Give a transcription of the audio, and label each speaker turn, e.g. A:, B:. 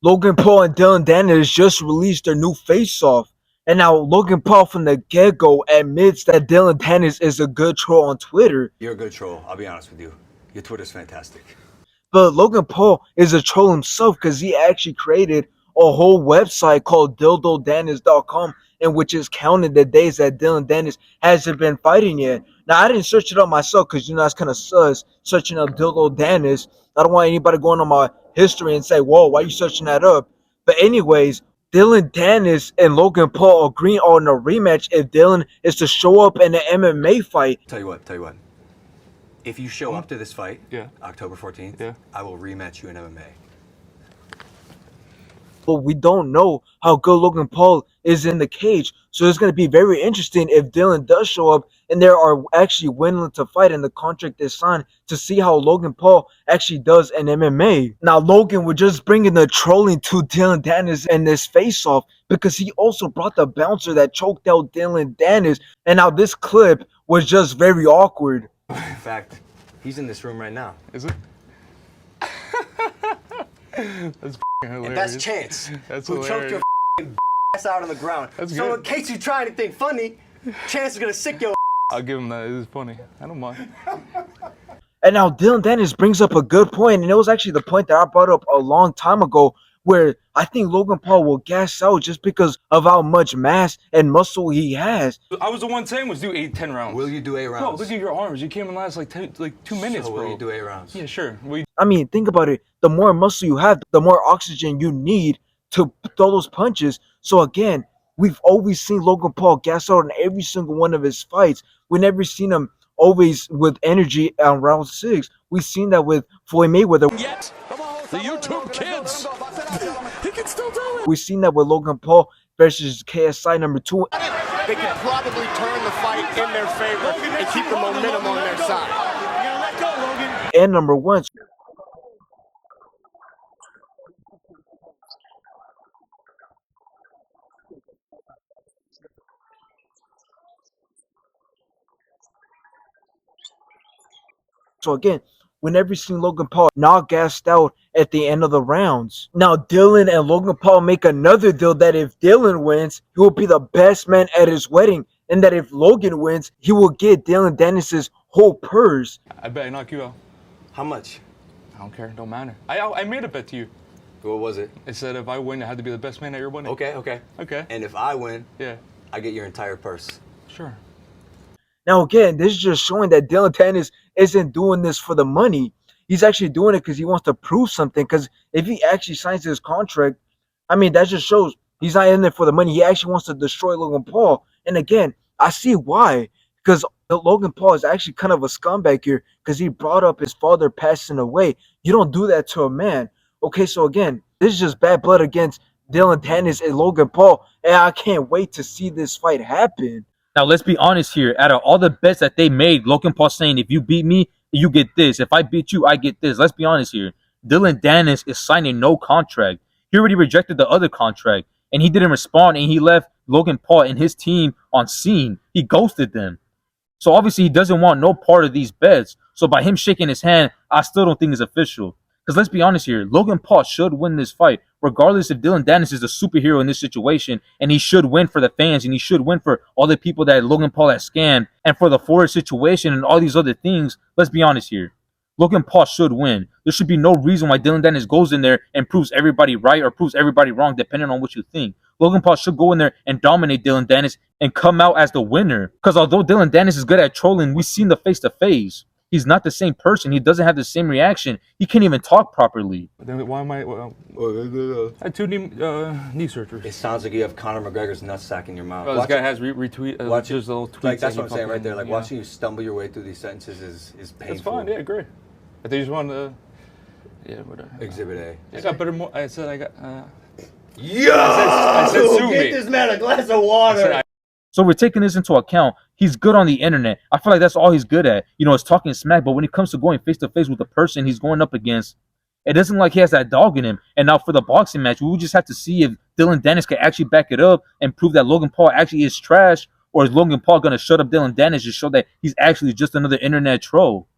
A: Logan Paul and Dillon Danis just released their new face-off. And now Logan Paul from the get-go admits that Dillon Danis is a good troll on Twitter.
B: You're a good troll, I'll be honest with you. Your Twitter's fantastic.
A: But Logan Paul is a troll himself because he actually created a whole website called DildoDanis.com in which is counting the days that Dillon Danis hasn't been fighting yet. Now, I didn't search it up myself because, that's kind of sus, searching up Dildo Danis. I don't want anybody going on my history and say, whoa, why are you searching that up? But anyways, Dillon Danis and Logan Paul agree on a rematch if Dillon is to show up in an MMA fight.
B: Tell you what. If you show up to this fight, October 14th, I will rematch you in MMA.
A: But we don't know how good Logan Paul is in the cage. So it's going to be very interesting if Dillon does show up and they are actually willing to fight and the contract is signed to see how Logan Paul actually does in MMA. Now, Logan was just bringing the trolling to Dillon Danis in this face-off because he also brought the bouncer that choked out Dillon Danis. And now this clip was just very awkward.
B: In fact, he's in this room right now.
C: Is it? That's hilarious.
B: And that's Chance,
C: That's
B: who choked your ass out on the ground.
C: That's
B: so
C: good.
B: in case you try anything funny, Chance is gonna sick your
C: I'll give him that. It is funny. I don't mind.
A: And now Dillon Danis brings up a good point, and it was actually the point that I brought up a long time ago, where I think Logan Paul will gas out just because of how much mass and muscle he has.
C: I was the one saying was do 8-10 rounds.
B: Will you do 8 rounds?
C: Bro, look at your arms. You came in last like 2 minutes,
B: so
C: bro.
B: will you do 8 rounds?
C: Yeah, sure.
A: I mean, think about it. The more muscle you have, the more oxygen you need to throw those punches. So again, we've always seen Logan Paul gas out in every single one of his fights. We've never seen him always with energy on round 6. We've seen that with Floyd Mayweather.
D: Yet, the YouTube kids, he can still do it.
A: We've seen that with Logan Paul versus KSI number 2.
E: They could probably turn the fight in their favor and keep the momentum on their side. You're gonna let go, Logan.
A: And number 1. So again, we never seen Logan Paul not gassed out at the end of the rounds. Now Dillon and Logan Paul make another deal that if Dillon wins, he will be the best man at his wedding, and that if Logan wins, he will get Dillon Danis' whole purse.
C: I bet I knock you out.
B: How much?
C: I don't care. Don't matter. I made a bet to you.
B: What was it?
C: It said if I win, I had to be the best man at your wedding.
B: Okay. And if I win, I get your entire purse.
C: Sure.
A: Now again, this is just showing that Dillon Danis isn't doing this for the money. He's actually doing it because he wants to prove something. Because if he actually signs his contract, I mean, that just shows he's not in there for the money. He actually wants to destroy Logan Paul. And again, I see why. Because Logan Paul is actually kind of a scumbag here because he brought up his father passing away. You don't do that to a man. Okay, so again, this is just bad blood against Dillon Danis and Logan Paul. And I can't wait to see this fight happen.
F: Now, let's be honest here. Out of all the bets that they made, Logan Paul saying, if you beat me, you get this. If I beat you, I get this. Let's be honest here. Dillon Danis is signing no contract. He already rejected the other contract, and he didn't respond, and he left Logan Paul and his team on scene. He ghosted them. So, obviously, he doesn't want no part of these bets. So, by him shaking his hand, I still don't think it's official. Because let's be honest here. Logan Paul should win this fight, regardless if Dillon Danis is the superhero in this situation, and he should win for the fans, and he should win for all the people that Logan Paul has scammed, and for the Forest situation and all these other things. Let's be honest here. Logan Paul should win. There should be no reason why Dillon Danis goes in there and proves everybody right or proves everybody wrong, depending on what you think. Logan Paul should go in there and dominate Dillon Danis and come out as the winner. Because although Dillon Danis is good at trolling, we've seen the face-to-face. He's not the same person. He doesn't have the same reaction. He can't even talk properly.
C: Then why am I? I had 2 knee surgeries.
B: It sounds like you have Conor McGregor's nutsack in your mouth.
C: Oh, this guy has retweet.
B: Watch
C: just little tweets.
B: Like that's what I'm saying right there. Like watching you stumble your way through these sentences is painful.
C: That's fine. Yeah, great. I think you just wanted to. Yeah, whatever.
B: Exhibit A.
C: I got better. I said I got.
B: Yo!
C: I said sue
B: Get
C: me.
B: this man a glass of water.
F: So we're taking this into account. He's good on the internet. I feel like that's all he's good at. It's talking smack. But when it comes to going face-to-face with the person he's going up against, it doesn't look like he has that dog in him. And now for the boxing match, we would just have to see if Dillon Danis can actually back it up and prove that Logan Paul actually is trash, or is Logan Paul going to shut up Dillon Danis to show that he's actually just another internet troll?